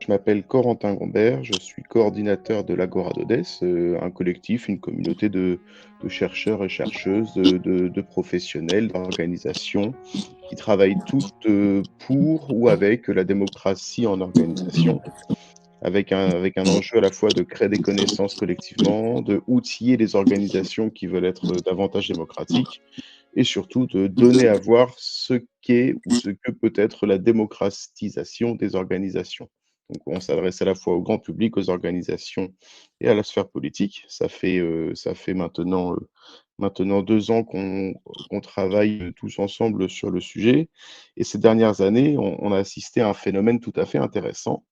je m'appelle Corentin Gombert, je suis coordinateur de l'Agora d'Odès, un collectif, une communauté de chercheurs et chercheuses, de professionnels, d'organisations qui travaillent toutes pour ou avec la démocratie en organisation, avec un enjeu à la fois de créer des connaissances collectivement, de outiller les organisations qui veulent être davantage démocratiques et surtout de donner à voir ce qu'est ou ce que peut être la démocratisation des organisations. Donc on s'adresse à la fois au grand public, aux organisations et à la sphère politique. Ça fait maintenant 2 ans qu'on travaille tous ensemble sur le sujet et ces dernières années, on a assisté à un phénomène tout à fait intéressant,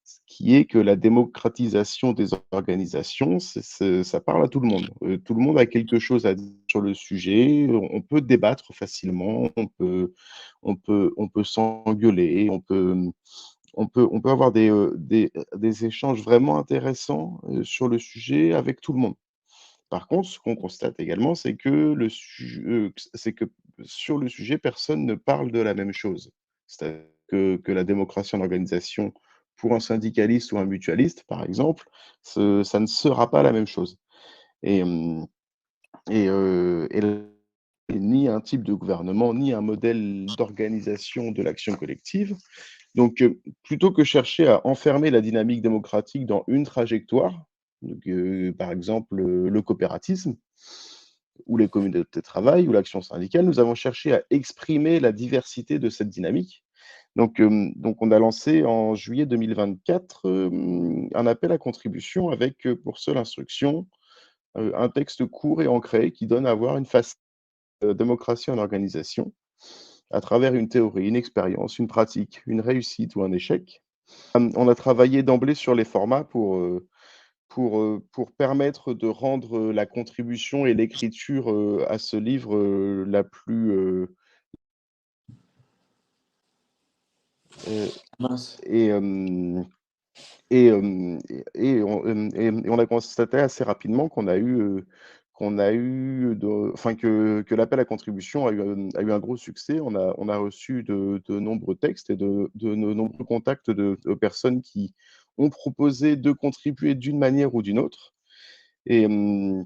ce qui est que la démocratisation des organisations, ça parle à tout le monde. Tout le monde a quelque chose à dire sur le sujet, on peut débattre facilement, on peut s'engueuler, on peut avoir des échanges vraiment intéressants, sur le sujet avec tout le monde. Par contre, ce qu'on constate également, c'est que sur le sujet, personne ne parle de la même chose. C'est-à-dire que la démocratie en organisation, pour un syndicaliste ou un mutualiste, par exemple, ça ne sera pas la même chose. Et hem et ni un type de gouvernement, ni un modèle d'organisation de l'action collective. Donc, plutôt que chercher à enfermer la dynamique démocratique dans une trajectoire, donc, par exemple, le coopératisme ou les communautés de travail ou l'action syndicale, nous avons cherché à exprimer la diversité de cette dynamique. Donc on a lancé en juillet 2024, un appel à contribution avec, pour seule instruction, un texte court et ancré qui donne à voir une face, démocratie en organisation à travers une théorie, une expérience, une pratique, une réussite ou un échec. On a travaillé d'emblée sur les formats pour permettre de rendre, la contribution et l'écriture, à ce livre, la plus, Mince. et hem et on a constaté assez rapidement que l'appel à contribution a eu un gros succès. On a reçu de nombreux textes et de nombreux contacts de personnes qui ont proposé de contribuer d'une manière ou d'une autre. Et hem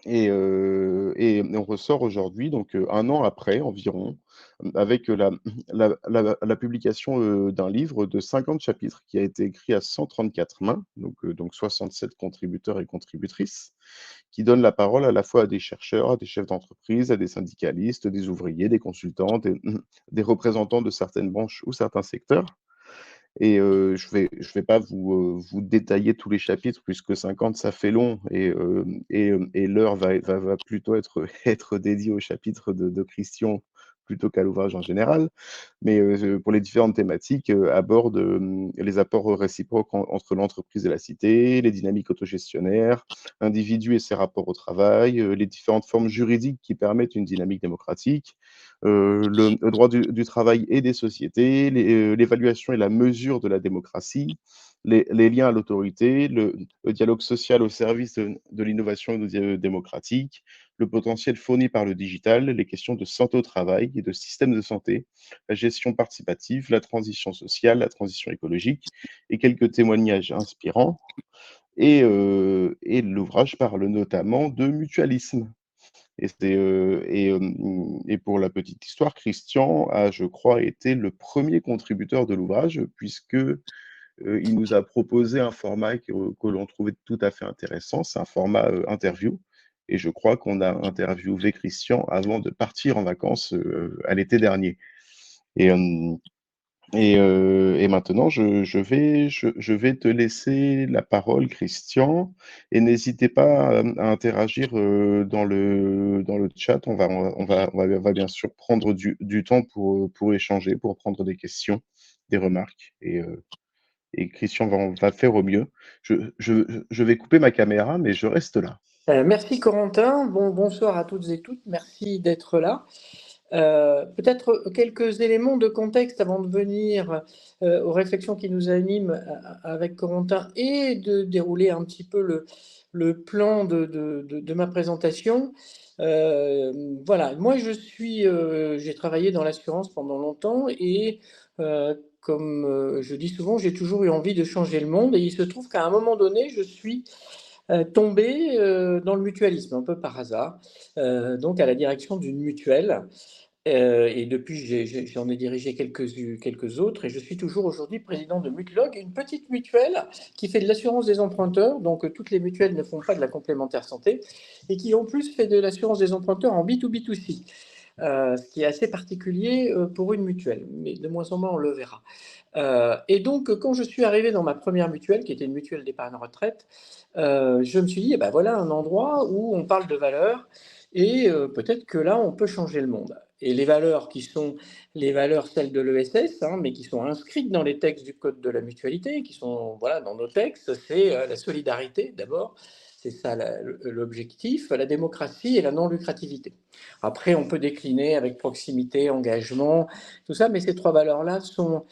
et on ressort aujourd'hui, donc 1 an après environ, avec la publication, d'un livre de 50 chapitres qui a été écrit à 134 mains, donc 67 contributeurs et contributrices, qui donne la parole à la fois à des chercheurs, à des chefs d'entreprise, à des syndicalistes, des ouvriers, des consultants, des représentants de certaines branches ou certains secteurs. Et je vais pas vous détailler tous les chapitres puisque 50 ça fait long et l'heure va plutôt être être dédiée au chapitre de Christian plutôt qu'à l'ouvrage en général. Mais pour les différentes thématiques, aborde, les apports réciproques entre l'entreprise et la cité, les dynamiques autogestionnaires, l'individu et ses rapports au travail, les différentes formes juridiques qui permettent une dynamique démocratique, le droit du travail et des sociétés, l'évaluation et la mesure de la démocratie, les liens à l'autorité, le dialogue social au service de l'innovation démocratique, le potentiel fourni par le digital, les questions de santé au travail et de système de santé, la gestion participative, la transition sociale, la transition écologique et quelques témoignages inspirants. Et l'ouvrage parle notamment de mutualisme. Et pour la petite histoire, Christian a, je crois, été le premier contributeur de l'ouvrage puisque, il nous a proposé un format que l'on trouvait tout à fait intéressant. C'est un format, interview et je crois qu'on a interviewé Christian avant de partir en vacances, à l'été dernier. Et hem et maintenant je vais te laisser la parole, Christian, et n'hésitez pas à interagir, dans le chat. On va bien sûr prendre du temps pour échanger, pour prendre des questions, des remarques et Christian va faire au mieux. Je vais couper ma caméra, mais je reste là. Merci Corentin, bonsoir à toutes et toutes, merci d'être là. Peut-être quelques éléments de contexte avant de venir aux réflexions qui nous animent avec Corentin et de dérouler un petit peu le plan de ma présentation. Voilà, moi j'ai travaillé dans l'assurance pendant longtemps et comme je dis souvent, j'ai toujours eu envie de changer le monde et il se trouve qu'à un moment donné, je suis tombé dans le mutualisme, un peu par hasard, donc à la direction d'une mutuelle. Et depuis, j'en ai dirigé quelques autres et je suis toujours aujourd'hui président de Mutlog, une petite mutuelle qui fait de l'assurance des emprunteurs. Donc, toutes les mutuelles ne font pas de la complémentaire santé et qui en plus fait de l'assurance des emprunteurs en B2B2C, ce qui est assez particulier pour une mutuelle, mais de moins en moins on le verra. Et donc, quand je suis arrivé dans ma première mutuelle, qui était une mutuelle d'épargne retraite, je me suis dit, eh ben voilà un endroit où on parle de valeurs et peut-être que là, on peut changer le monde. Et les valeurs qui sont les valeurs, celles de l'ESS, hein, mais qui sont inscrites dans les textes du Code de la mutualité, qui sont voilà, dans nos textes, c'est la solidarité d'abord, c'est ça l'objectif, la démocratie et la non-lucrativité. Après, on peut décliner avec proximité, engagement, tout ça, mais ces trois valeurs-là sont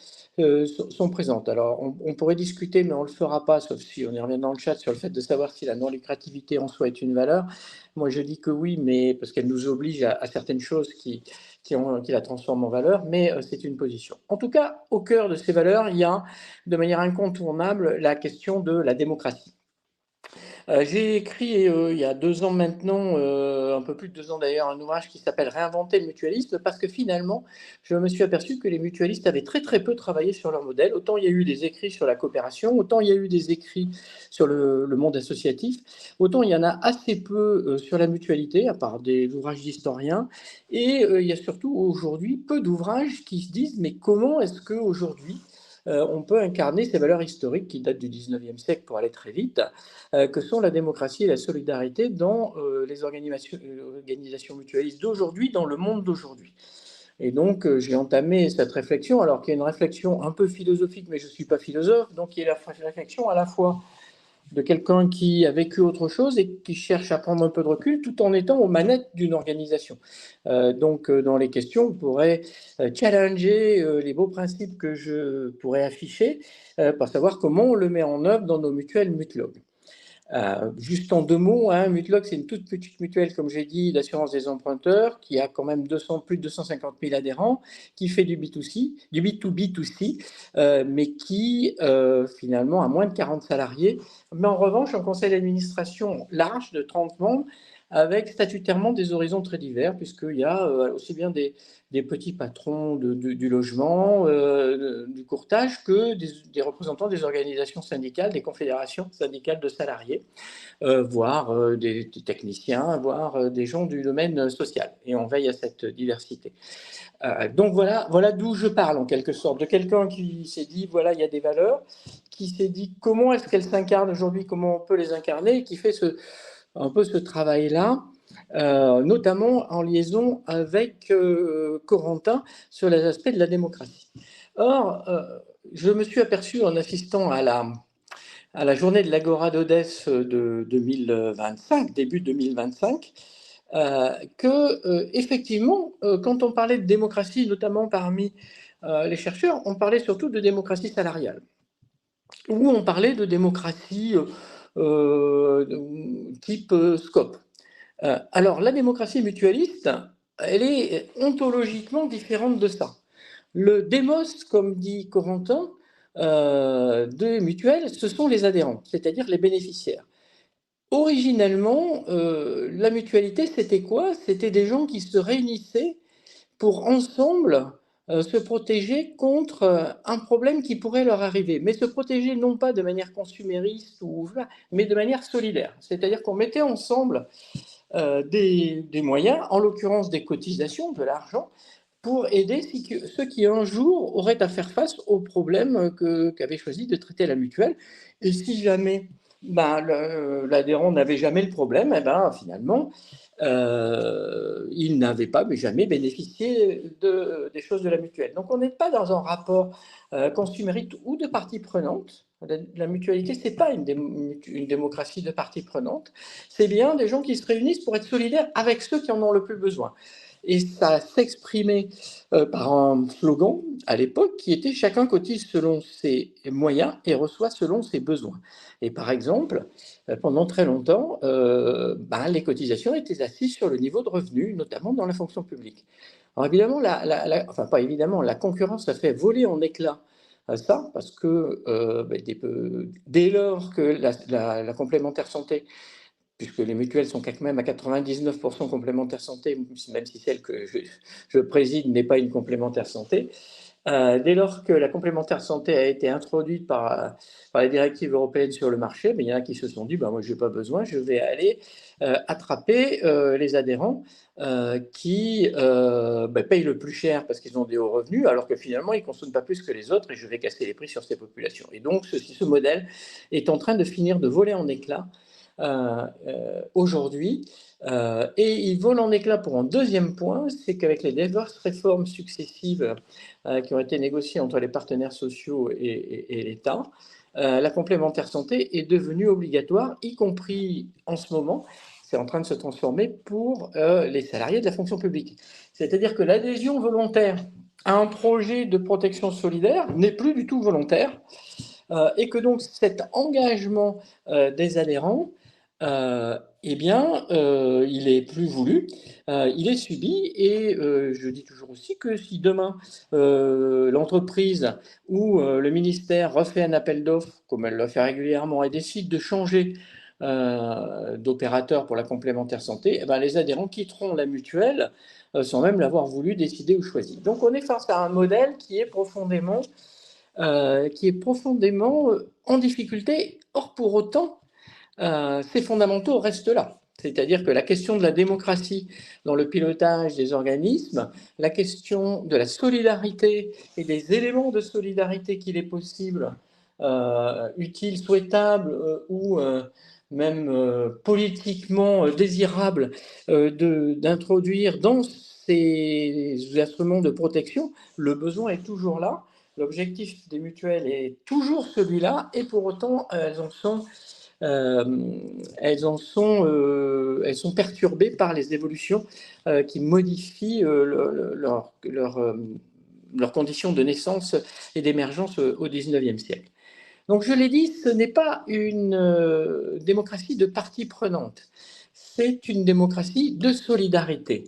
présentes. Alors, on pourrait discuter, mais on ne le fera pas, sauf si on y revient dans le chat, sur le fait de savoir si la non-lucrativité en soi est une valeur. Moi, je dis que oui, mais parce qu'elle nous oblige à certaines choses qui la transforment en valeur, mais c'est une position. En tout cas, au cœur de ces valeurs, il y a de manière incontournable la question de la démocratie. J'ai écrit il y a 2 ans maintenant, un peu plus de 2 ans d'ailleurs, un ouvrage qui s'appelle Réinventer le mutualisme parce que finalement, je me suis aperçu que les mutualistes avaient très très peu travaillé sur leur modèle. Autant il y a eu des écrits sur la coopération, autant il y a eu des écrits sur le monde associatif, autant il y en a assez peu sur la mutualité, à part des ouvrages d'historiens. Et il y a surtout aujourd'hui peu d'ouvrages qui se disent mais comment est-ce qu'aujourd'hui on peut incarner ces valeurs historiques qui datent du 19e siècle pour aller très vite, que sont la démocratie et la solidarité dans les organisations mutualistes d'aujourd'hui, dans le monde d'aujourd'hui. Et donc, j'ai entamé cette réflexion, alors qu'il y a une réflexion un peu philosophique, mais je ne suis pas philosophe, donc il y a la réflexion à la fois de quelqu'un qui a vécu autre chose et qui cherche à prendre un peu de recul tout en étant aux manettes d'une organisation. Donc, dans les questions, vous pourrez challenger les beaux principes que je pourrais afficher pour savoir comment on le met en œuvre dans nos mutuelles Mutlog. Juste en 2 mots, hein, Mutlog, c'est une toute petite mutuelle, comme j'ai dit, d'assurance des emprunteurs, qui a quand même plus de 250 000 adhérents, qui fait du B2C, du B2B2C, mais qui finalement a moins de 40 salariés. Mais en revanche, un conseil d'administration large de 30 membres, avec statutairement des horizons très divers, puisqu'il y a aussi bien des petits patrons du logement, du courtage, que des représentants des organisations syndicales, des confédérations syndicales de salariés, voire des techniciens, voire des gens du domaine social. Et on veille à cette diversité. Donc voilà d'où je parle en quelque sorte, de quelqu'un qui s'est dit, voilà, il y a des valeurs, qui s'est dit comment est-ce qu'elles s'incarnent aujourd'hui, comment on peut les incarner, et qui fait un peu ce travail-là, notamment en liaison avec Corentin sur les aspects de la démocratie. Or, je me suis aperçu en assistant à la journée de l'Agora d'Odesse de 2025, début 2025, que effectivement, quand on parlait de démocratie, notamment parmi les chercheurs, on parlait surtout de démocratie salariale, ou on parlait de démocratie type scope. Alors, la démocratie mutualiste, elle est ontologiquement différente de ça. Le démos, comme dit Corentin, de mutuelles, ce sont les adhérents, c'est-à-dire les bénéficiaires. Originellement, la mutualité, c'était quoi? C'était des gens qui se réunissaient pour ensemble se protéger contre un problème qui pourrait leur arriver, mais se protéger non pas de manière consumériste, mais de manière solidaire. C'est-à-dire qu'on mettait ensemble des moyens, en l'occurrence des cotisations, de l'argent, pour aider ceux qui un jour auraient à faire face aux problèmes qu'avait choisi de traiter la mutuelle. Et si jamais l'adhérent n'avait jamais le problème, finalement, il n'avait pas mais jamais bénéficié des choses de la mutuelle. Donc on n'est pas dans un rapport consumériste ou de partie prenante. La mutualité, ce n'est pas une démocratie de partie prenante, c'est bien des gens qui se réunissent pour être solidaires avec ceux qui en ont le plus besoin. Et ça s'exprimait par un slogan à l'époque qui était « Chacun cotise selon ses moyens et reçoit selon ses besoins ». Et par exemple, pendant très longtemps, les cotisations étaient assises sur le niveau de revenu, notamment dans la fonction publique. Alors évidemment, pas évidemment, la concurrence a fait voler en éclats ça, parce que dès lors que la complémentaire santé, puisque les mutuelles sont quand même à 99% complémentaire santé, même si celle que je préside n'est pas une complémentaire santé, dès lors que la complémentaire santé a été introduite par les directives européennes sur le marché, mais il y en a qui se sont dit moi je n'ai pas besoin, je vais aller attraper les adhérents qui payent le plus cher parce qu'ils ont des hauts revenus, alors que finalement ils ne consomment pas plus que les autres et je vais casser les prix sur ces populations. Et donc ce modèle est en train de finir de voler en éclats aujourd'hui. Et il vole en éclats pour un deuxième point, c'est qu'avec les diverses réformes successives qui ont été négociées entre les partenaires sociaux et l'État, la complémentaire santé est devenue obligatoire, y compris en ce moment, c'est en train de se transformer pour les salariés de la fonction publique. C'est-à-dire que l'adhésion volontaire à un projet de protection solidaire n'est plus du tout volontaire et que donc cet engagement des adhérents il est plus voulu, il est subi, et je dis toujours aussi que si demain l'entreprise ou le ministère refait un appel d'offres, comme elle le fait régulièrement, et décide de changer d'opérateur pour la complémentaire santé, eh ben, les adhérents quitteront la mutuelle sans même l'avoir voulu, décider ou choisi. Donc on est face à un modèle qui est profondément en difficulté. Or, pour autant, ces fondamentaux restent là. C'est-à-dire que la question de la démocratie dans le pilotage des organismes, la question de la solidarité et des éléments de solidarité qu'il est possible, utiles, souhaitables ou même politiquement désirables d'introduire dans ces instruments de protection, le besoin est toujours là. L'objectif des mutuelles est toujours celui-là, et pour autant, elles sont perturbées par les évolutions qui modifient leurs conditions de naissance et d'émergence au XIXe siècle. Donc, je l'ai dit, ce n'est pas une démocratie de partie prenante, c'est une démocratie de solidarité.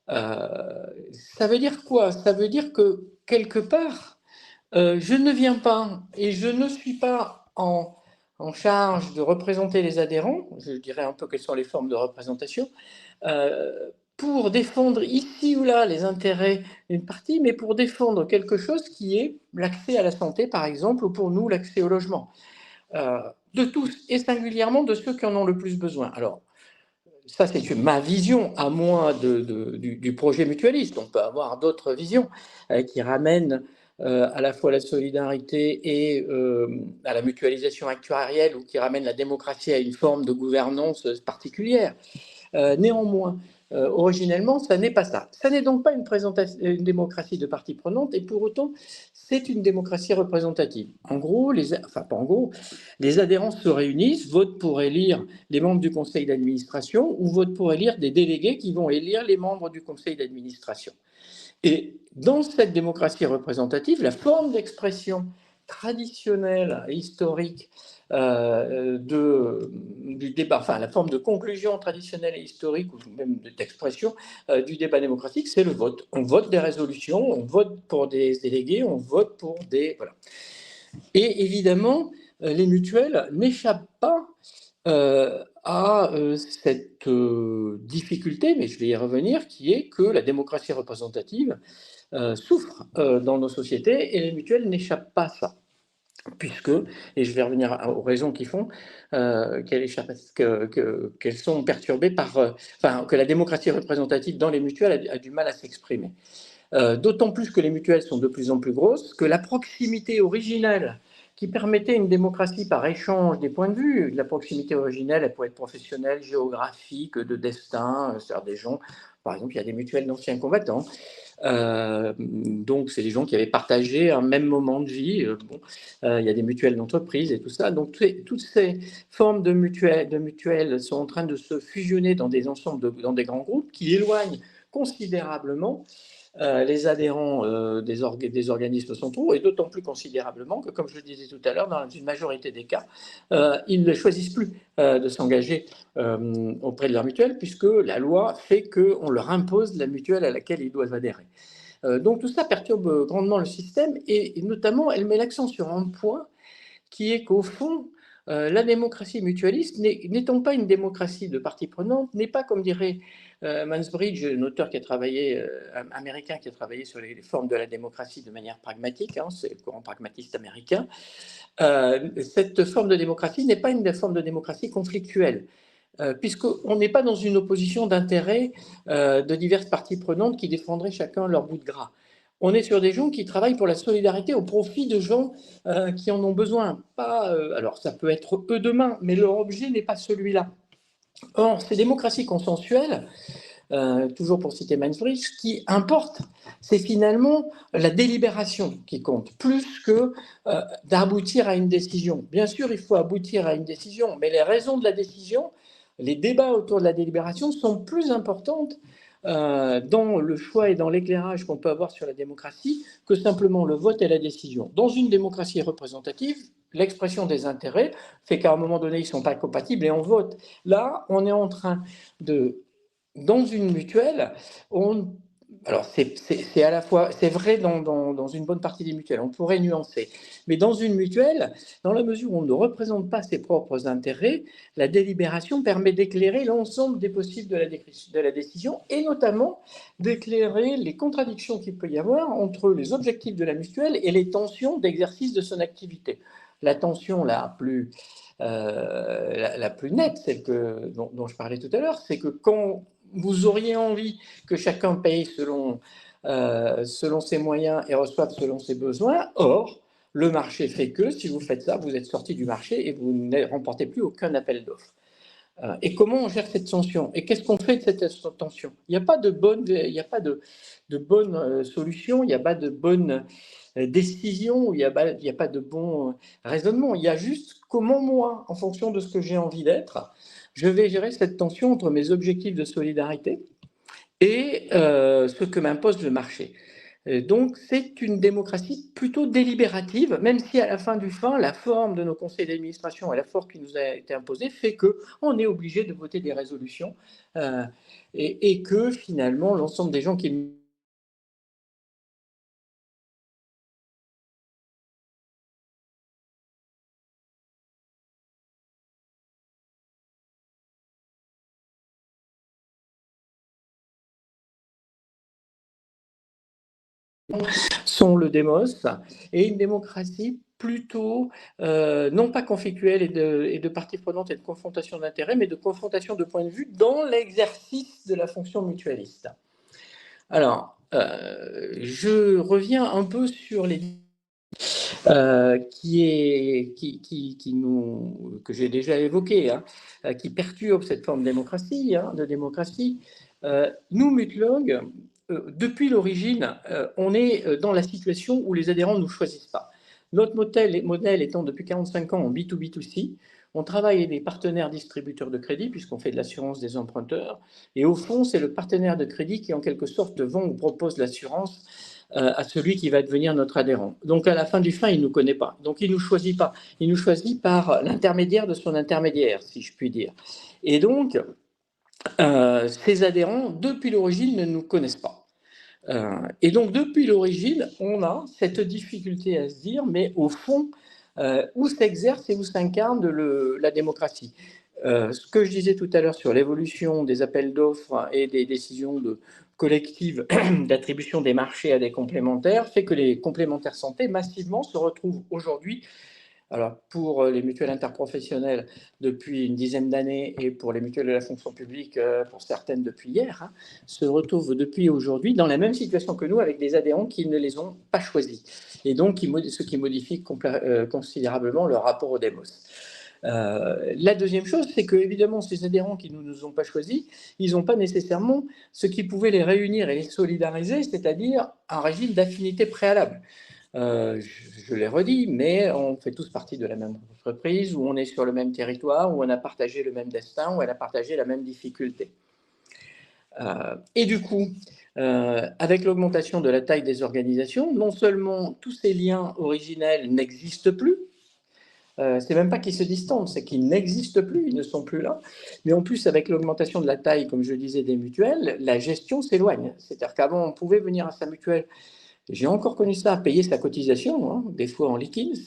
Ça veut dire quoi? Ça veut dire que, quelque part, je ne viens pas et je ne suis pas en charge de représenter les adhérents, je dirais un peu quelles sont les formes de représentation, pour défendre ici ou là les intérêts d'une partie, mais pour défendre quelque chose qui est l'accès à la santé, par exemple, ou pour nous, l'accès au logement, de tous, et singulièrement de ceux qui en ont le plus besoin. Alors, ça, c'est ma vision, à moi, du projet mutualiste. On peut avoir d'autres visions qui ramènent à la fois la solidarité et à la mutualisation actuarielle, ou qui ramènent la démocratie à une forme de gouvernance particulière. Néanmoins, originellement, ça n'est pas ça. Ça n'est donc pas une démocratie de partie prenante, et pour autant, c'est une démocratie représentative. En gros, pas en gros, les adhérents se réunissent, votent pour élire les membres du conseil d'administration, ou votent pour élire des délégués qui vont élire les membres du conseil d'administration. Et dans cette démocratie représentative, la forme d'expression traditionnelle et historique du débat, enfin la forme de conclusion traditionnelle et historique, ou même d'expression du débat démocratique, c'est le vote. On vote des résolutions, on vote pour des délégués, on vote pour des... Voilà. Et évidemment, les mutuelles n'échappent pas à cette difficulté, mais je vais y revenir, qui est que la démocratie représentative souffre dans nos sociétés, et les mutuelles n'échappent pas à ça. Puisque, et je vais revenir aux raisons qui font qu'elles sont perturbées par... que la démocratie représentative dans les mutuelles a du mal à s'exprimer. D'autant plus que les mutuelles sont de plus en plus grosses, que la proximité originelle qui permettait une démocratie par échange des points de vue, la proximité originelle, elle pourrait être professionnelle, géographique, de destin, c'est-à-dire des gens, par exemple, il y a des mutuelles d'anciens combattants, donc c'est des gens qui avaient partagé un même moment de vie, il y a des mutuelles d'entreprise et tout ça, donc toutes ces formes de mutuelles sont en train de se fusionner dans des ensembles, dans des grands groupes qui éloignent considérablement les adhérents des organismes centraux, et d'autant plus considérablement que, comme je le disais tout à l'heure, dans une majorité des cas, ils ne choisissent plus de s'engager auprès de leur mutuelle, puisque la loi fait qu'on leur impose la mutuelle à laquelle ils doivent adhérer. Donc tout ça perturbe grandement le système et notamment elle met l'accent sur un point qui est qu'au fond, la démocratie mutualiste, n'étant pas une démocratie de parties prenantes, n'est pas, comme dirait Mansbridge, un auteur qui a travaillé, américain qui a travaillé sur les formes de la démocratie de manière pragmatique, hein, c'est le courant pragmatiste américain, cette forme de démocratie n'est pas une forme de démocratie conflictuelle. Puisqu'on n'est pas dans une opposition d'intérêts de diverses parties prenantes qui défendraient chacun leur bout de gras. On est sur des gens qui travaillent pour la solidarité au profit de gens qui en ont besoin. Pas, alors ça peut être eux demain, mais leur objet n'est pas celui-là. Or, ces démocraties consensuelles, toujours pour citer Mansbridge, ce qui importe, c'est finalement la délibération qui compte, plus que d'aboutir à une décision. Bien sûr, il faut aboutir à une décision, mais les raisons de la décision, les débats autour de la délibération sont plus importantes dans le choix et dans l'éclairage qu'on peut avoir sur la démocratie que simplement le vote et la décision. Dans une démocratie représentative, l'expression des intérêts fait qu'à un moment donné, ils ne sont pas compatibles et on vote. Là, on est en train de dans une mutuelle, alors c'est à la fois, c'est vrai dans une bonne partie des mutuelles, on pourrait nuancer, mais dans une mutuelle, dans la mesure où on ne représente pas ses propres intérêts, la délibération permet d'éclairer l'ensemble des possibles de la décision et notamment d'éclairer les contradictions qu'il peut y avoir entre les objectifs de la mutuelle et les tensions d'exercice de son activité. La tension la plus nette, celle dont je parlais tout à l'heure, c'est que quand vous auriez envie que chacun paye selon ses moyens et reçoive selon ses besoins, or, le marché fait que si vous faites ça, vous êtes sorti du marché et vous ne remportez plus aucun appel d'offres. Et comment on gère cette tension? Et qu'est-ce qu'on fait de cette tension? Il n'y a pas de bonne solution, il n'y a pas de bonne décision, il n'y a pas de bon raisonnement. Il y a juste comment moi, en fonction de ce que j'ai envie d'être, je vais gérer cette tension entre mes objectifs de solidarité et ce que m'impose le marché. Donc, c'est une démocratie plutôt délibérative, même si à la fin du fin, la forme de nos conseils d'administration et la forme qui nous a été imposée fait qu'on est obligé de voter des résolutions et que finalement, l'ensemble des gens qui sont le démos et une démocratie plutôt non pas conflictuelle et de parties prenantes et de confrontation d'intérêts, mais de confrontation de points de vue dans l'exercice de la fonction mutualiste. Alors, je reviens un peu sur les que j'ai déjà évoqué, hein, qui perturbe cette forme de démocratie. Nous, Mutlog, depuis l'origine, on est dans la situation où les adhérents ne nous choisissent pas. Notre modèle étant depuis 45 ans en B2B2C, on travaille avec des partenaires distributeurs de crédit, puisqu'on fait de l'assurance des emprunteurs. Et au fond, c'est le partenaire de crédit qui, en quelque sorte, vend ou propose l'assurance à celui qui va devenir notre adhérent. Donc, à la fin du fin, il ne nous connaît pas. Donc, il ne nous choisit pas. Il nous choisit par l'intermédiaire de son intermédiaire, si je puis dire. Et donc, ces adhérents, depuis l'origine, ne nous connaissent pas. Et donc, depuis l'origine, on a cette difficulté à se dire, mais au fond, où s'exerce et où s'incarne la démocratie. Ce que je disais tout à l'heure sur l'évolution des appels d'offres et des décisions collectives d'attribution des marchés à des complémentaires fait que les complémentaires santé massivement se retrouvent aujourd'hui, alors pour les mutuelles interprofessionnelles depuis une dizaine d'années et pour les mutuelles de la fonction publique, pour certaines depuis hier, hein, se retrouvent depuis aujourd'hui dans la même situation que nous avec des adhérents qui ne les ont pas choisis et donc ce qui modifie considérablement leur rapport au démos. La deuxième chose, c'est que évidemment, ces adhérents qui ne nous ont pas choisis, ils n'ont pas nécessairement ce qui pouvait les réunir et les solidariser, c'est-à-dire un régime d'affinité préalable. Je l'ai redit, mais on fait tous partie de la même entreprise, où on est sur le même territoire, où on a partagé le même destin, où on a partagé la même difficulté. Et du coup, avec l'augmentation de la taille des organisations, non seulement tous ces liens originels n'existent plus, C'est même pas qu'ils se distendent, c'est qu'ils n'existent plus, ils ne sont plus là. Mais en plus, avec l'augmentation de la taille, comme je disais, des mutuelles, la gestion s'éloigne. C'est-à-dire qu'avant, on pouvait venir à sa mutuelle. J'ai encore connu ça, payer sa cotisation, hein, des fois en liquide.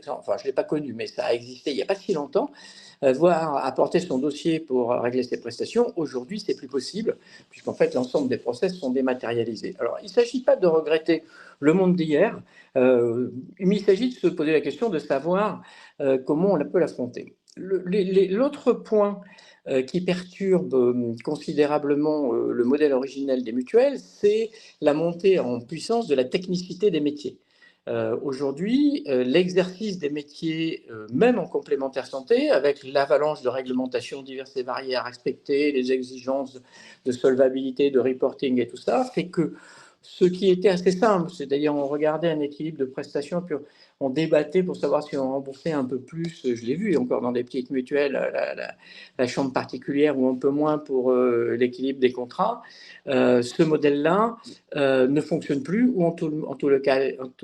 Enfin, je ne l'ai pas connu, mais ça a existé il n'y a pas si longtemps. Voire apporter son dossier pour régler ses prestations. Aujourd'hui, c'est plus possible, puisqu'en fait, l'ensemble des process sont dématérialisés. Alors, il ne s'agit pas de regretter le monde d'hier, mais il s'agit de se poser la question de savoir comment on peut l'affronter. L'autre point qui perturbe considérablement le modèle originel des mutuelles, c'est la montée en puissance de la technicité des métiers. Aujourd'hui, l'exercice des métiers, même en complémentaire santé, avec l'avalanche de réglementations diverses et variées à respecter, les exigences de solvabilité, de reporting et tout ça, fait que ce qui était assez simple, c'est-à-dire on regardait un équilibre de prestations, puis on débattait pour savoir si on remboursait un peu plus, je l'ai vu encore dans des petites mutuelles, la chambre particulière ou un peu moins pour l'équilibre des contrats, ce modèle-là ne fonctionne plus, ou en tous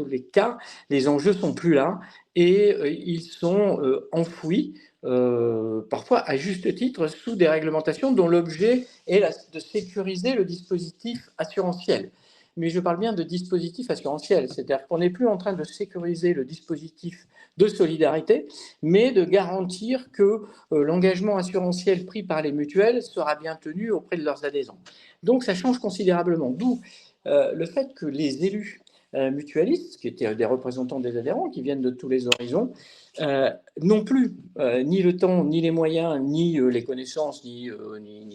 les cas, les enjeux sont plus là, et ils sont enfouis, parfois à juste titre, sous des réglementations dont l'objet est de sécuriser le dispositif assurantiel. Mais je parle bien de dispositif assurantiel, c'est-à-dire qu'on n'est plus en train de sécuriser le dispositif de solidarité, mais de garantir que l'engagement assurantiel pris par les mutuelles sera bien tenu auprès de leurs adhérents. Donc ça change considérablement, d'où le fait que les élus mutualistes, qui étaient des représentants des adhérents, qui viennent de tous les horizons, n'ont plus ni le temps, ni les moyens, ni les connaissances, ni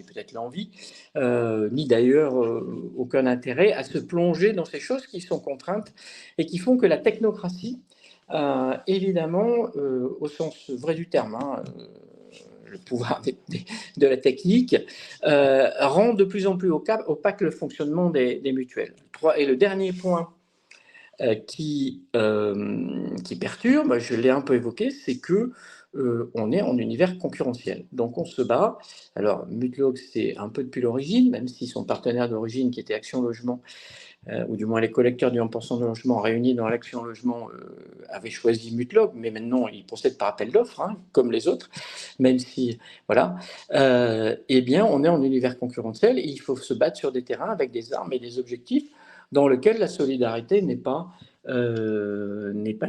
peut-être l'envie, ni d'ailleurs aucun intérêt à se plonger dans ces choses qui sont contraintes et qui font que la technocratie, évidemment, au sens vrai du terme, hein, le pouvoir de la technique, rend de plus en plus opaque le fonctionnement des mutuelles. Et le dernier point qui perturbe, je l'ai un peu évoqué, c'est que on est en univers concurrentiel. Donc on se bat. Alors Mutlog, c'est un peu depuis l'origine, même si son partenaire d'origine, qui était Action Logement, ou du moins les collecteurs du 1% de logement réunis dans l'Action Logement, avaient choisi Mutlog, mais maintenant ils procèdent par appel d'offres, hein, comme les autres, même si, voilà. Eh bien, on est en univers concurrentiel et il faut se battre sur des terrains avec des armes et des objectifs dans lesquels la solidarité n'est pas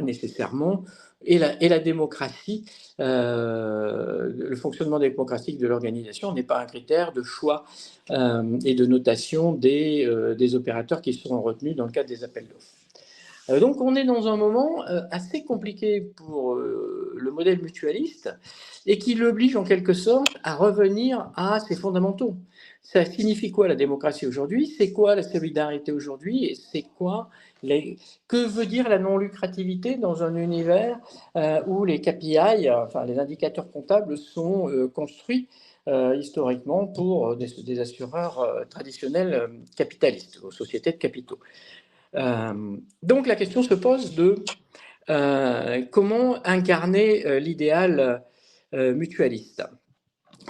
nécessairement, et la démocratie, le fonctionnement démocratique de l'organisation n'est pas un critère de choix et de notation des opérateurs qui seront retenus dans le cadre des appels d'offres. Donc on est dans un moment assez compliqué pour le modèle mutualiste et qui l'oblige en quelque sorte à revenir à ses fondamentaux. Ça signifie quoi la démocratie aujourd'hui? C'est quoi la solidarité aujourd'hui? Et c'est quoi que veut dire la non-lucrativité dans un univers où les KPI, enfin les indicateurs comptables, sont construits historiquement pour des assureurs traditionnels capitalistes, aux sociétés de capitaux. Donc la question se pose de comment incarner l'idéal mutualiste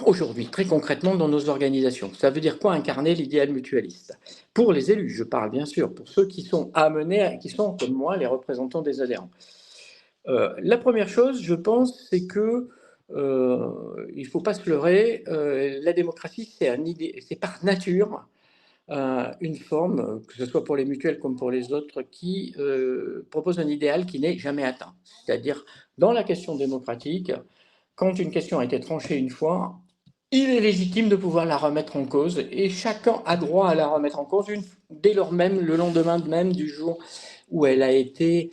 aujourd'hui, très concrètement dans nos organisations. Ça veut dire quoi incarner l'idéal mutualiste? Pour les élus, je parle bien sûr, pour ceux qui sont amenés, qui sont comme moi les représentants des adhérents. La première chose, je pense, c'est que il ne faut pas se leurrer, la démocratie, c'est par nature une forme, que ce soit pour les mutuelles comme pour les autres, qui propose un idéal qui n'est jamais atteint. C'est-à-dire, dans la question démocratique, quand une question a été tranchée une fois, il est légitime de pouvoir la remettre en cause, et chacun a droit à la remettre en cause dès lors même, le lendemain même du jour où elle a été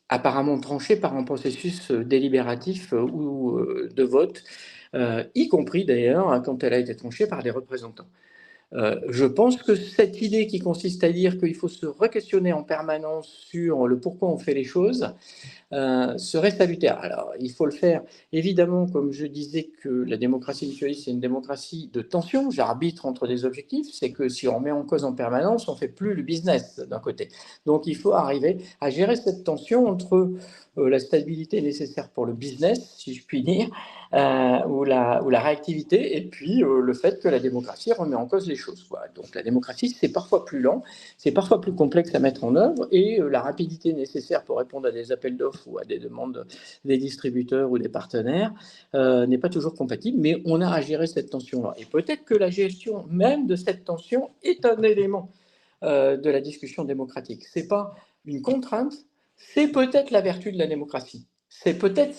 apparemment tranchée par un processus délibératif ou de vote, y compris d'ailleurs quand elle a été tranchée par des représentants. Je pense que cette idée qui consiste à dire qu'il faut se re-questionner en permanence sur le pourquoi on fait les choses serait salutaire. Alors, il faut le faire, évidemment, comme je disais que la démocratie mutualiste, c'est une démocratie de tension, j'arbitre entre des objectifs, c'est que si on met en cause en permanence, on ne fait plus le business d'un côté. Donc, il faut arriver à gérer cette tension entre la stabilité nécessaire pour le business, si je puis dire, ou la réactivité, et puis le fait que la démocratie remet en cause les choses, quoi. Donc la démocratie, c'est parfois plus lent, c'est parfois plus complexe à mettre en œuvre, et la rapidité nécessaire pour répondre à des appels d'offres offre ou à des demandes des distributeurs ou des partenaires n'est pas toujours compatible, mais on a à gérer cette tension-là. Et peut-être que la gestion même de cette tension est un élément de la discussion démocratique. Ce n'est pas une contrainte, c'est peut-être la vertu de la démocratie. C'est peut-être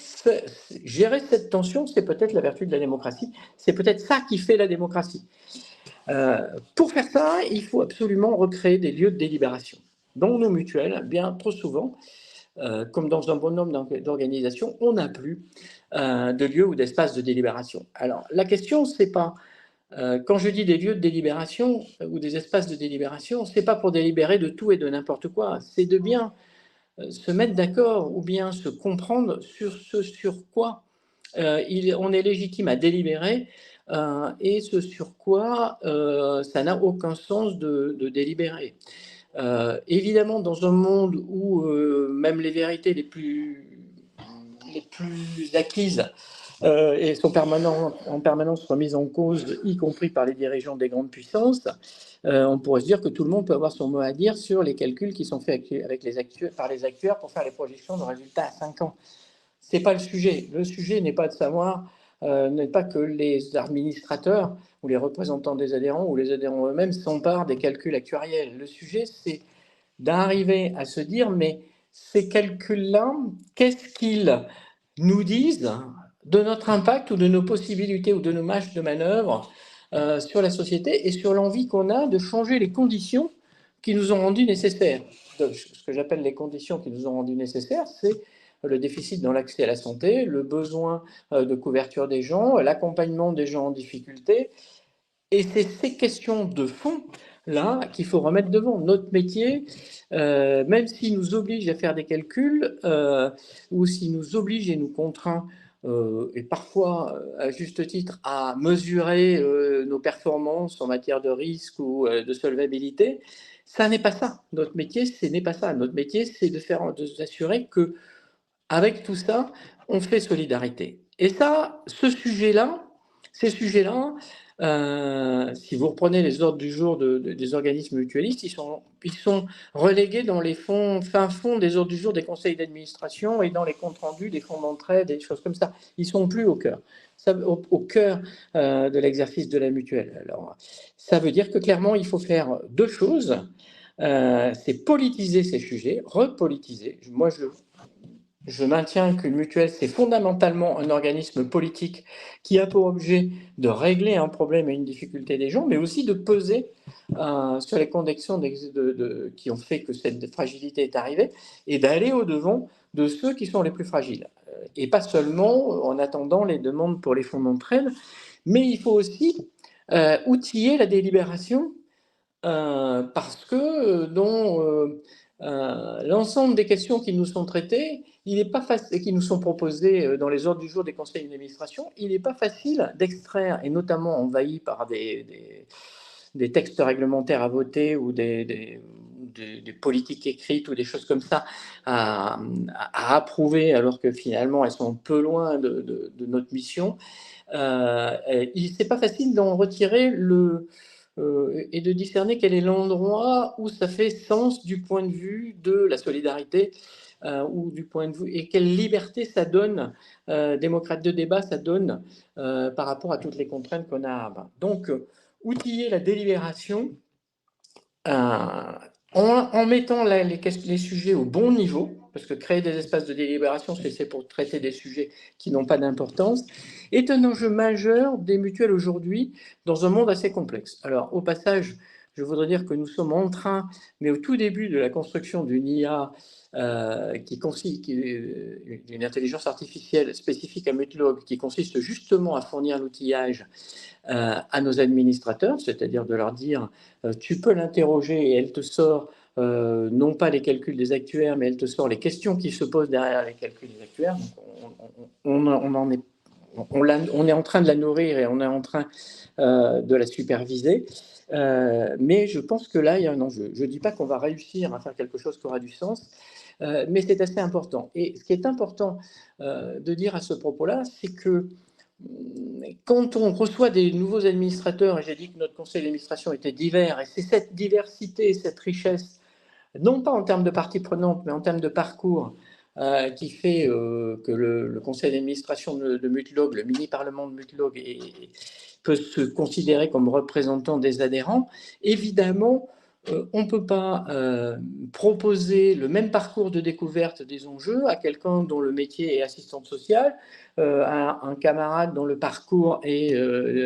gérer cette tension, c'est peut-être la vertu de la démocratie. C'est peut-être ça qui fait la démocratie. Pour faire ça, il faut absolument recréer des lieux de délibération. Dans nos mutuelles, bien trop souvent, comme dans un bon nombre d'organisations, on n'a plus de lieux ou d'espaces de délibération. Alors, la question, c'est pas quand je dis des lieux de délibération ou des espaces de délibération, c'est pas pour délibérer de tout et de n'importe quoi, c'est de bien se mettre d'accord ou bien se comprendre sur ce sur quoi on est légitime à délibérer et ce sur quoi ça n'a aucun sens de délibérer. Évidemment, dans un monde où même les vérités les plus acquises et sont en permanence remises en cause, y compris par les dirigeants des grandes puissances, on pourrait se dire que tout le monde peut avoir son mot à dire sur les calculs qui sont faits par les actuaires pour faire les projections de résultats à 5 ans. Ce n'est pas le sujet. Le sujet n'est pas de savoir, n'est pas que les administrateurs ou les représentants des adhérents ou les adhérents eux-mêmes s'emparent des calculs actuariels. Le sujet, c'est d'arriver à se dire, mais ces calculs-là, qu'est-ce qu'ils nous disent de notre impact ou de nos possibilités ou de nos marges de manœuvre sur la société et sur l'envie qu'on a de changer les conditions qui nous ont rendus nécessaires. Ce que j'appelle les conditions qui nous ont rendus nécessaires, c'est le déficit dans l'accès à la santé, le besoin de couverture des gens, l'accompagnement des gens en difficulté. Et c'est ces questions de fond là qu'il faut remettre devant. Notre métier, même s'il nous oblige à faire des calculs, ou s'il nous oblige et nous contraint, et parfois à juste titre, à mesurer nos performances en matière de risque ou de solvabilité, ça n'est pas ça. Notre métier, ce n'est pas ça. Notre métier, c'est de s'assurer que, avec tout ça, on fait solidarité. Et ça, ces sujets-là, si vous reprenez les ordres du jour des organismes mutualistes, ils sont relégués dans les fins fonds des ordres du jour des conseils d'administration et dans les comptes rendus des fonds d'entraide, des choses comme ça. Ils ne sont plus au cœur. Au cœur de l'exercice de la mutuelle. Alors, ça veut dire que clairement, il faut faire deux choses. C'est politiser ces sujets, repolitiser. Moi, je maintiens qu'une mutuelle, c'est fondamentalement un organisme politique qui a pour objet de régler un problème et une difficulté des gens, mais aussi de peser sur les conditions qui ont fait que cette fragilité est arrivée et d'aller au-devant de ceux qui sont les plus fragiles. Et pas seulement en attendant les demandes pour les fonds d'entraide, mais il faut aussi outiller la délibération parce que l'ensemble des questions qui nous sont traitées, il n'est pas facile, qui nous sont proposées dans les ordres du jour des conseils d'administration, il n'est pas facile d'extraire, et notamment envahi par des textes réglementaires à voter ou des politiques écrites ou des choses comme ça à approuver, alors que finalement elles sont un peu loin de notre mission. C'est pas facile d'en retirer et de discerner quel est l'endroit où ça fait sens du point de vue de la solidarité ou du point de vue et quelle liberté ça donne, démocrate de débat, ça donne par rapport à toutes les contraintes qu'on a à bas. Donc, outiller la délibération en mettant les sujets au bon niveau, parce que créer des espaces de délibération, c'est pour traiter des sujets qui n'ont pas d'importance, est un enjeu majeur des mutuelles aujourd'hui dans un monde assez complexe. Alors, au passage, je voudrais dire que nous sommes en train, mais au tout début de la construction d'une IA une intelligence artificielle spécifique à Mutlog, qui consiste justement à fournir l'outillage à nos administrateurs, c'est-à-dire de leur dire tu peux l'interroger et elle te sort non pas les calculs des actuaires, mais elle te sort les questions qui se posent derrière les calculs des actuaires. Donc on est en train de la nourrir et on est en train de la superviser. Mais je pense que là, il y a un enjeu. Je ne dis pas qu'on va réussir à faire quelque chose qui aura du sens, mais c'est assez important. Et ce qui est important de dire à ce propos-là, c'est que quand on reçoit des nouveaux administrateurs, et j'ai dit que notre conseil d'administration était divers, et c'est cette diversité, cette richesse, non pas en termes de parties prenantes, mais en termes de parcours, qui fait que le conseil d'administration de Mutlog, le mini-parlement de Mutlog, peut se considérer comme représentant des adhérents. Évidemment, on ne peut pas proposer le même parcours de découverte des enjeux à quelqu'un dont le métier est assistante sociale, à un camarade dont le parcours est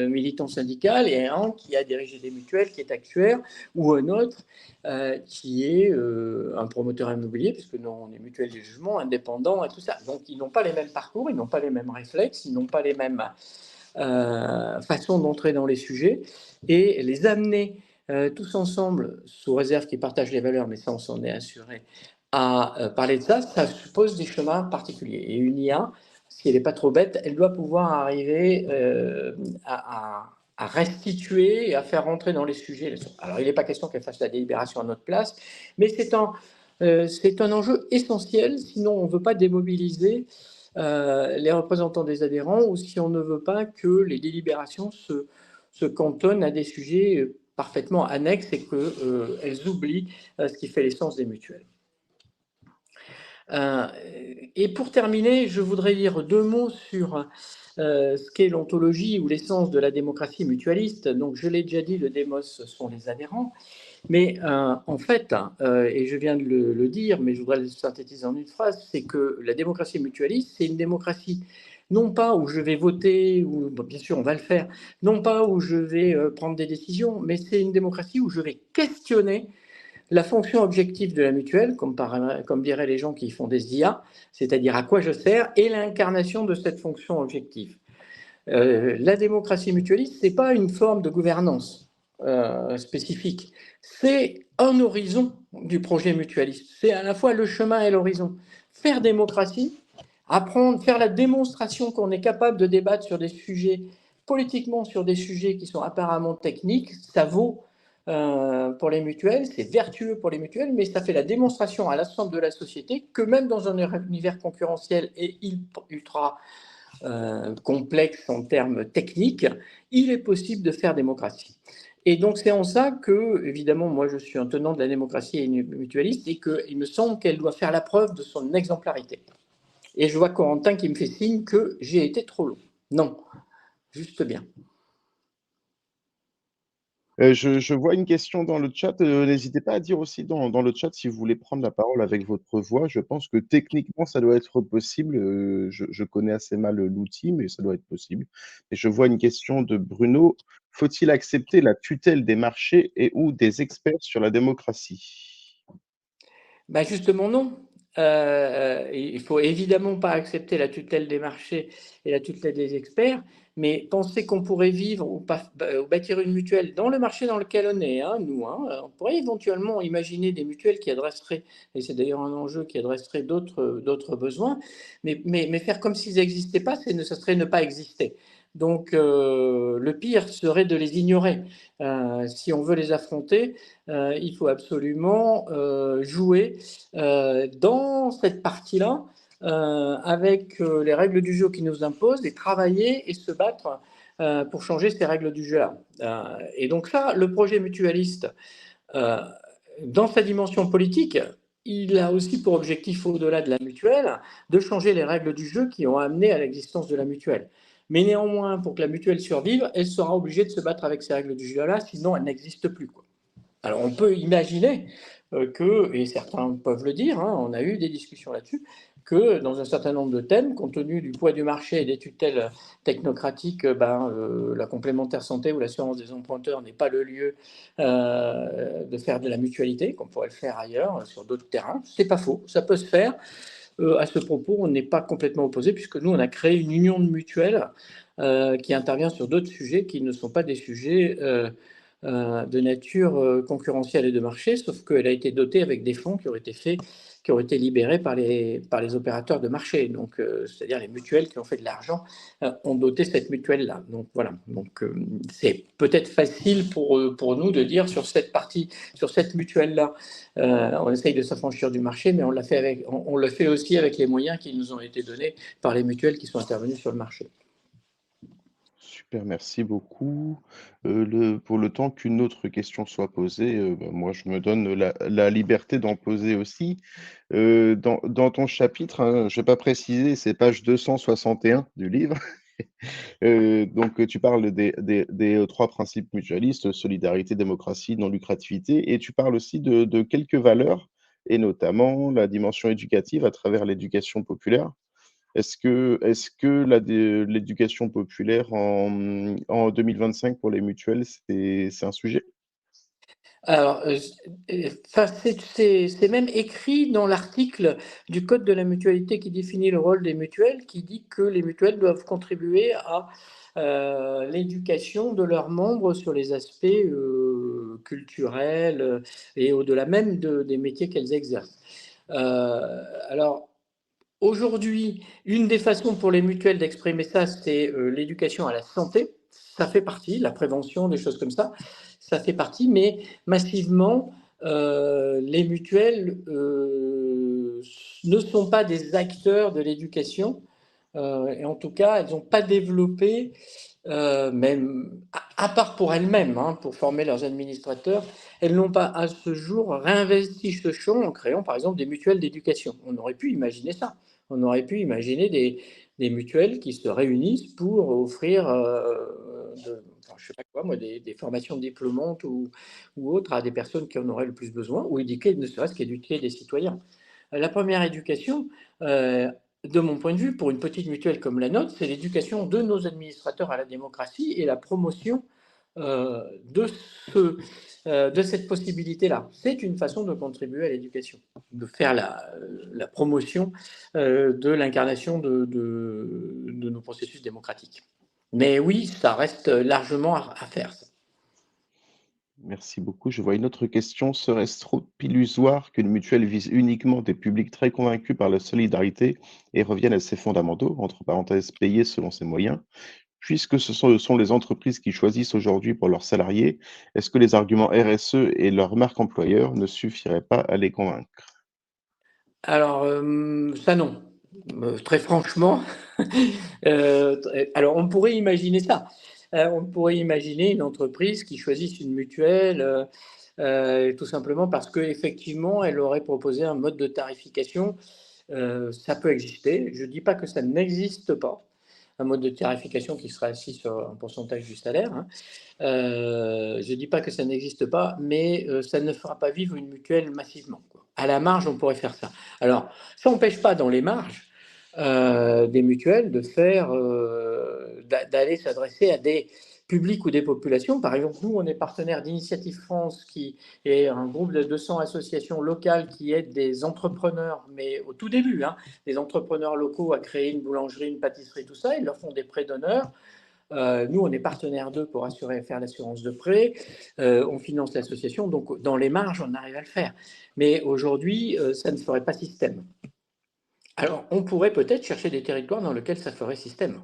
militant syndical, et un qui a dirigé des mutuelles, qui est actuaire, ou un autre qui est un promoteur immobilier, puisque nous, on est mutuelle du jugement, indépendant et tout ça. Donc, ils n'ont pas les mêmes parcours, ils n'ont pas les mêmes réflexes, ils n'ont pas les mêmes façons d'entrer dans les sujets, et les amener tous ensemble, sous réserve qu'ils partagent les valeurs, mais ça, on s'en est assuré, à parler de ça, ça suppose des chemins particuliers. Et une IA, si elle n'est pas trop bête, elle doit pouvoir arriver à restituer et à faire rentrer dans les sujets. Alors, il n'est pas question qu'elle fasse la délibération à notre place, mais c'est un enjeu essentiel, sinon on ne veut pas démobiliser les représentants des adhérents, ou si on ne veut pas que les délibérations se cantonnent à des sujets parfaitement annexes et qu'elles oublient ce qui fait l'essence des mutuelles. Et pour terminer, je voudrais dire 2 mots sur ce qu'est l'ontologie ou l'essence de la démocratie mutualiste. Donc, je l'ai déjà dit, le démos sont les adhérents. Mais en fait, et je viens de le dire, mais je voudrais le synthétiser en une phrase, c'est que la démocratie mutualiste, c'est une démocratie non pas où je vais voter, ou bien sûr on va le faire, non pas où je vais prendre des décisions, mais c'est une démocratie où je vais questionner la fonction objective de la mutuelle, comme diraient les gens qui font des IA, c'est-à-dire à quoi je sers, et l'incarnation de cette fonction objective. La démocratie mutualiste, ce n'est pas une forme de gouvernance spécifique, c'est un horizon du projet mutualiste. C'est à la fois le chemin et l'horizon. Faire démocratie, apprendre, faire la démonstration qu'on est capable de débattre sur des sujets, politiquement sur des sujets qui sont apparemment techniques, ça vaut pour les mutuelles, c'est vertueux pour les mutuelles, mais ça fait la démonstration à l'ensemble de la société que même dans un univers concurrentiel et ultra complexe en termes techniques, il est possible de faire démocratie. Et donc c'est en ça que, évidemment, moi je suis un tenant de la démocratie mutualiste et qu'il me semble qu'elle doit faire la preuve de son exemplarité. Et je vois Corentin qui me fait signe que j'ai été trop long. Non, juste bien. Je vois une question dans le chat. N'hésitez pas à dire aussi dans le chat si vous voulez prendre la parole avec votre voix. Je pense que techniquement, ça doit être possible. Je connais assez mal l'outil, mais ça doit être possible. Et je vois une question de Bruno. Faut-il accepter la tutelle des marchés et ou des experts sur la démocratie? Ben justement, non. Il ne faut évidemment pas accepter la tutelle des marchés et la tutelle des experts, mais penser qu'on pourrait vivre ou bâtir une mutuelle dans le marché dans lequel on est, hein, nous, hein, on pourrait éventuellement imaginer des mutuelles qui adresseraient, et c'est d'ailleurs un enjeu, qui adresserait d'autres besoins, mais faire comme s'ils n'existaient pas, ça serait ne pas exister. Donc le pire serait de les ignorer. Si on veut les affronter, il faut absolument jouer dans cette partie-là avec les règles du jeu qui nous imposent et travailler et se battre pour changer ces règles du jeu-là. Et donc ça, le projet mutualiste, euh, dans sa dimension politique, il a aussi pour objectif, au-delà de la mutuelle, de changer les règles du jeu qui ont amené à l'existence de la mutuelle. Mais néanmoins, pour que la mutuelle survive, elle sera obligée de se battre avec ces règles du jeu-là, sinon elle n'existe plus, quoi. Alors on peut imaginer que, et certains peuvent le dire, hein, on a eu des discussions là-dessus, que dans un certain nombre de thèmes, compte tenu du poids du marché et des tutelles technocratiques, la complémentaire santé ou l'assurance des emprunteurs n'est pas le lieu de faire de la mutualité, comme on pourrait le faire ailleurs, sur d'autres terrains. C'est pas faux, ça peut se faire. À ce propos, on n'est pas complètement opposé, puisque nous, on a créé une union de mutuelles qui intervient sur d'autres sujets qui ne sont pas des sujets de nature concurrentielle et de marché, sauf qu'elle a été dotée avec des fonds qui ont été libérés par les opérateurs de marché. Donc, c'est-à-dire les mutuelles qui ont fait de l'argent ont doté cette mutuelle-là. Donc voilà. Donc c'est peut-être facile pour nous de dire sur cette partie, sur cette mutuelle-là, on essaye de s'affranchir du marché, mais on le fait aussi avec les moyens qui nous ont été donnés par les mutuelles qui sont intervenues sur le marché. Super, merci beaucoup. Pour le temps qu'une autre question soit posée, moi, je me donne la liberté d'en poser aussi. Dans ton chapitre, hein, je vais pas préciser, c'est page 261 du livre. Donc, tu parles des 3 principes mutualistes: solidarité, démocratie, non-lucrativité, et tu parles aussi de quelques valeurs, et notamment la dimension éducative à travers l'éducation populaire. Est-ce que l'éducation populaire en 2025 pour les mutuelles, c'est un sujet? Alors, ça, c'est même écrit dans l'article du Code de la mutualité qui définit le rôle des mutuelles, qui dit que les mutuelles doivent contribuer à l'éducation de leurs membres sur les aspects culturels et au-delà même des métiers qu'elles exercent. Alors, aujourd'hui, une des façons pour les mutuelles d'exprimer ça, c'est l'éducation à la santé. Ça fait partie, la prévention, des choses comme ça fait partie, mais massivement, les mutuelles ne sont pas des acteurs de l'éducation, et en tout cas, elles n'ont pas développé, même à part pour elles-mêmes, hein, pour former leurs administrateurs, elles n'ont pas à ce jour réinvesti ce champ en créant par exemple des mutuelles d'éducation. On aurait pu imaginer ça. On aurait pu imaginer des mutuelles qui se réunissent pour offrir enfin, je sais pas quoi, moi, des formations diplômantes ou autres à des personnes qui en auraient le plus besoin, ou éduquer, ne serait-ce qu'éduquer des citoyens. La première éducation, de mon point de vue, pour une petite mutuelle comme la nôtre, c'est l'éducation de nos administrateurs à la démocratie et la promotion de, de cette possibilité-là. C'est une façon de contribuer à l'éducation, de faire la promotion de l'incarnation de nos processus démocratiques. Mais oui, ça reste largement à faire. Ça. Merci beaucoup. Je vois une autre question. Serait-ce trop illusoire qu'une mutuelle vise uniquement des publics très convaincus par la solidarité et revienne à ses fondamentaux, entre parenthèses, payés selon ses moyens? Puisque ce sont les entreprises qui choisissent aujourd'hui pour leurs salariés, est-ce que les arguments RSE et leur marque employeur ne suffiraient pas à les convaincre? Alors, ça non. Très franchement, alors on pourrait imaginer ça. On pourrait imaginer une entreprise qui choisisse une mutuelle, tout simplement parce qu'effectivement, elle aurait proposé un mode de tarification. Ça peut exister. Je ne dis pas que ça n'existe pas, un mode de tarification qui serait assis sur un pourcentage du salaire, hein. Je ne dis pas que ça n'existe pas, mais ça ne fera pas vivre une mutuelle massivement, quoi. À la marge, on pourrait faire ça. Alors, ça n'empêche pas dans les marges des mutuelles de faire, d'aller s'adresser à des publics ou des populations. Par exemple, nous, on est partenaire d'Initiative France, qui est un groupe de 200 associations locales qui aident des entrepreneurs, mais au tout début, hein, des entrepreneurs locaux à créer une boulangerie, une pâtisserie, tout ça. Ils leur font des prêts d'honneur. Nous, on est partenaire d'eux pour faire l'assurance de prêt. On finance l'association. Donc, dans les marges, on arrive à le faire. Mais aujourd'hui, ça ne ferait pas système. Alors, on pourrait peut-être chercher des territoires dans lesquels ça ferait système.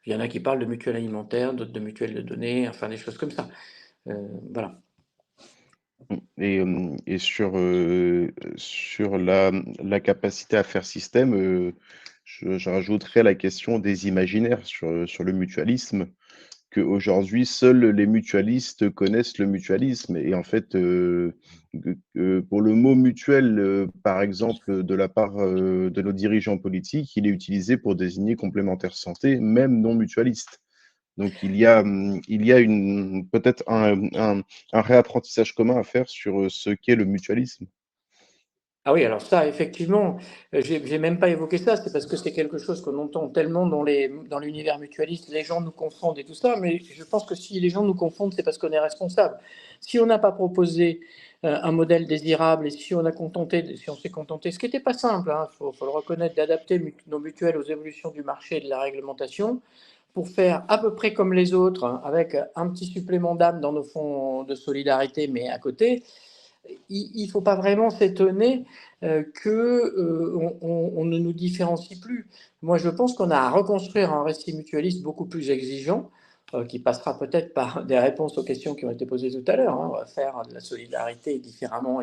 Il y en a qui parlent de mutuelles alimentaires, d'autres de mutuelles de données, enfin des choses comme ça. Voilà. Et sur la capacité à faire système, je rajouterais la question des imaginaires sur le mutualisme. Qu'aujourd'hui, seuls les mutualistes connaissent le mutualisme, et en fait, pour le mot mutuel, par exemple, de la part, de nos dirigeants politiques, il est utilisé pour désigner complémentaire santé, même non mutualiste. Donc il y a peut-être un réapprentissage commun à faire sur, ce qu'est le mutualisme. Ah oui, alors ça, effectivement, j'ai même pas évoqué ça, c'est parce que c'est quelque chose qu'on entend tellement dans l'univers mutualiste, les gens nous confondent et tout ça, mais je pense que si les gens nous confondent, c'est parce qu'on est responsable. Si on n'a pas proposé un modèle désirable et si on s'est contenté, ce qui n'était pas simple, hein, faut le reconnaître, d'adapter nos mutuelles aux évolutions du marché et de la réglementation pour faire à peu près comme les autres, hein, avec un petit supplément d'âme dans nos fonds de solidarité, mais à côté, il ne faut pas vraiment s'étonner qu'on ne nous différencie plus. Moi, je pense qu'on a à reconstruire un récit mutualiste beaucoup plus exigeant, qui passera peut-être par des réponses aux questions qui ont été posées tout à l'heure, hein. On va faire de la solidarité différemment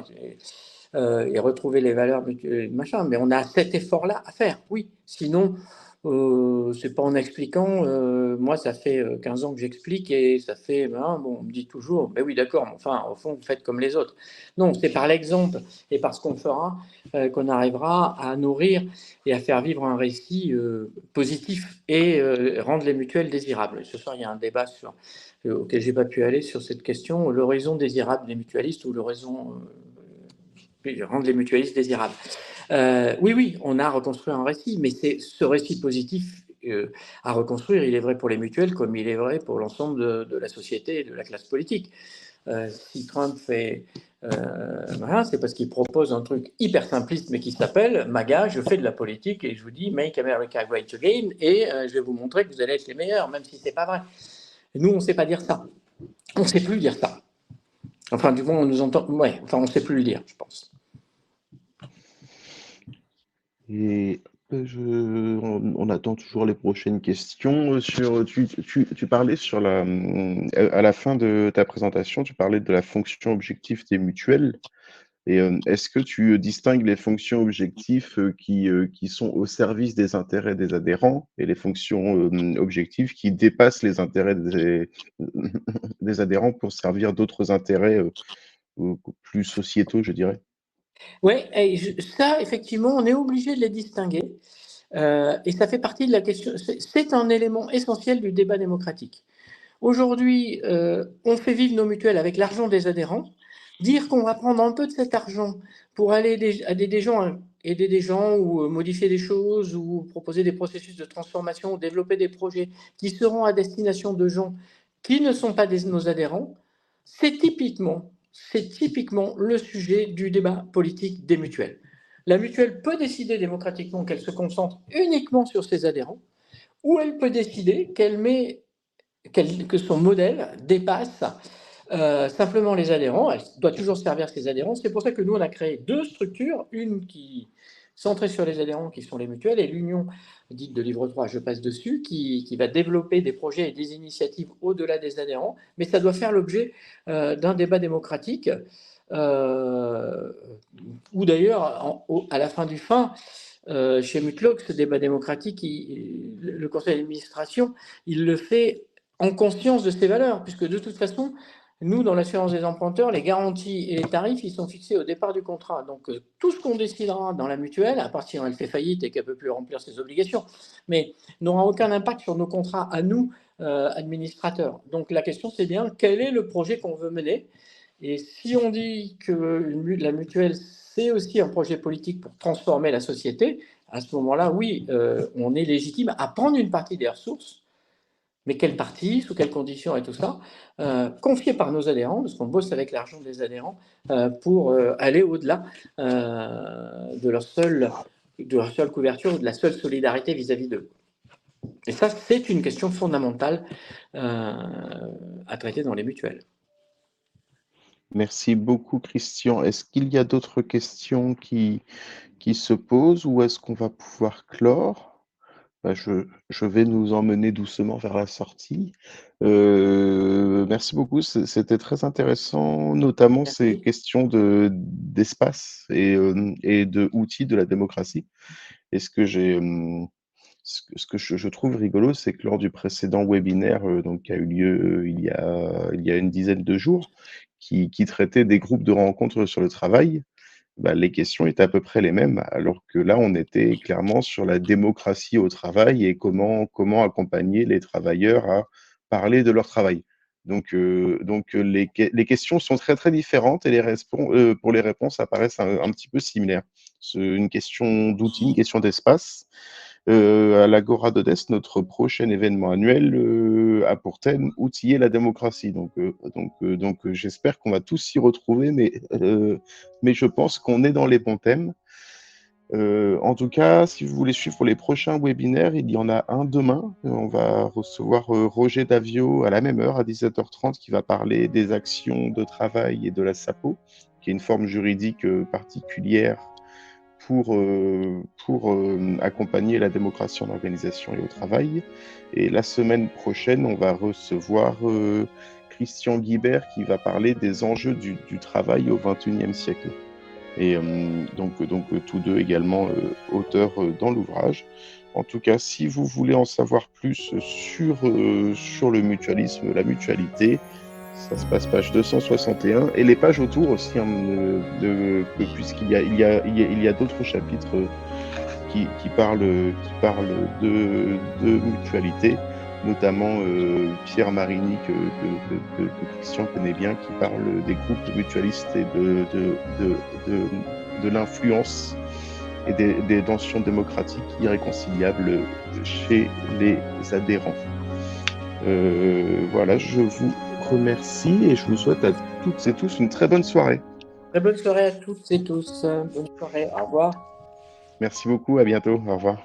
et retrouver les valeurs mutuelles, machin. Mais on a cet effort-là à faire, oui. Sinon, C'est pas en expliquant, moi ça fait 15 ans que j'explique et ça fait, bon, on me dit toujours, ben oui d'accord, mais enfin au fond vous faites comme les autres. Non, c'est par l'exemple et par ce qu'on fera qu'on arrivera à nourrir et à faire vivre un récit positif et rendre les mutuelles désirables. Ce soir il y a un débat auquel j'ai pas pu aller sur cette question, l'horizon désirable des mutualistes ou l'horizon rendre les mutualistes désirables. Oui, on a reconstruit un récit, mais c'est ce récit positif à reconstruire, il est vrai pour les mutuelles comme il est vrai pour l'ensemble de la société et de la classe politique. Si Trump fait voilà, c'est parce qu'il propose un truc hyper simpliste, mais qui s'appelle MAGA, je fais de la politique et je vous dis Make America Great Again, et je vais vous montrer que vous allez être les meilleurs, même si c'est pas vrai. Et nous, on ne sait pas dire ça. On ne sait plus dire ça. Enfin, du moins, on nous entend. Ouais, enfin, on ne sait plus le dire, je pense. Et on attend toujours les prochaines questions. Tu parlais à la fin de ta présentation, tu parlais de la fonction objective des mutuelles. Et est-ce que tu distingues les fonctions objectives qui sont au service des intérêts des adhérents et les fonctions objectives qui dépassent les intérêts des adhérents pour servir d'autres intérêts plus sociétaux, je dirais? Oui, ça, effectivement, on est obligé de les distinguer. Et ça fait partie de la question. C'est un élément essentiel du débat démocratique. Aujourd'hui, on fait vivre nos mutuelles avec l'argent des adhérents. Dire qu'on va prendre un peu de cet argent pour aller aider des gens, ou modifier des choses ou proposer des processus de transformation ou développer des projets qui seront à destination de gens qui ne sont pas nos adhérents, c'est typiquement le sujet du débat politique des mutuelles. La mutuelle peut décider démocratiquement qu'elle se concentre uniquement sur ses adhérents, ou elle peut décider que son modèle dépasse simplement les adhérents. Elle doit toujours servir ses adhérents. C'est pour ça que nous, on a créé deux structures, une qui centrée sur les adhérents, qui sont les mutuelles, et l'union dite de livre 3, je passe dessus, qui va développer des projets et des initiatives au-delà des adhérents. Mais ça doit faire l'objet d'un débat démocratique, ou d'ailleurs, à la fin du chez Mutlock, ce débat démocratique, le conseil d'administration, il le fait en conscience de ses valeurs, puisque de toute façon, nous, dans l'assurance des emprunteurs, les garanties et les tarifs, ils sont fixés au départ du contrat. Donc, tout ce qu'on décidera dans la mutuelle, à partir où elle fait faillite et qu'elle ne peut plus remplir ses obligations, mais n'aura aucun impact sur nos contrats à nous, administrateurs. Donc, la question, c'est bien, quel est le projet qu'on veut mener? Et si on dit que la mutuelle, c'est aussi un projet politique pour transformer la société, à ce moment-là, oui, on est légitime à prendre une partie des ressources, mais quelle partie, sous quelles conditions et tout ça, confiée par nos adhérents, parce qu'on bosse avec l'argent des adhérents, pour aller au-delà de leur seule couverture ou de la seule solidarité vis-à-vis d'eux. Et ça, c'est une question fondamentale à traiter dans les mutuelles. Merci beaucoup, Christian. Est-ce qu'il y a d'autres questions qui se posent ou est-ce qu'on va pouvoir clore? Je vais nous emmener doucement vers la sortie. Merci beaucoup, c'était très intéressant, notamment ces Merci. questions d'espace et de outils de la démocratie. Et ce que je trouve rigolo, c'est que lors du précédent webinaire, donc qui a eu lieu il y a une dizaine de jours, qui traitait des groupes de rencontres sur le travail, bah, les questions étaient à peu près les mêmes, alors que là, on était clairement sur la démocratie au travail et comment accompagner les travailleurs à parler de leur travail. Donc les questions sont très, très différentes et pour les réponses apparaissent un petit peu similaires. C'est une question d'outils, une question d'espace. À l'Agora d'Odesse, notre prochain événement annuel a pour thème outiller la démocratie. Donc, j'espère qu'on va tous s'y retrouver, mais je pense qu'on est dans les bons thèmes. En tout cas, si vous voulez suivre les prochains webinaires, il y en a un demain. On va recevoir Roger Davio à la même heure, à 17h30, qui va parler des actions de travail et de la SAPO, qui est une forme juridique particulière pour accompagner la démocratie en organisation et au travail. Et la semaine prochaine, on va recevoir Christian Guibert qui va parler des enjeux du travail au XXIe siècle. Et donc tous deux également auteurs dans l'ouvrage. En tout cas, si vous voulez en savoir plus sur le mutualisme, la mutualité, ça se passe page 261 et les pages autour aussi, hein, puisqu'il y a d'autres chapitres qui parlent de mutualité, notamment Pierre Marini que Christian connaît bien, qui parle des groupes mutualistes et de l'influence et des tensions démocratiques irréconciliables chez les adhérents. Voilà, je vous remercie et je vous souhaite à toutes et tous une très bonne soirée. Très bonne soirée à toutes et tous. Bonne soirée. Au revoir. Merci beaucoup, à bientôt, au revoir.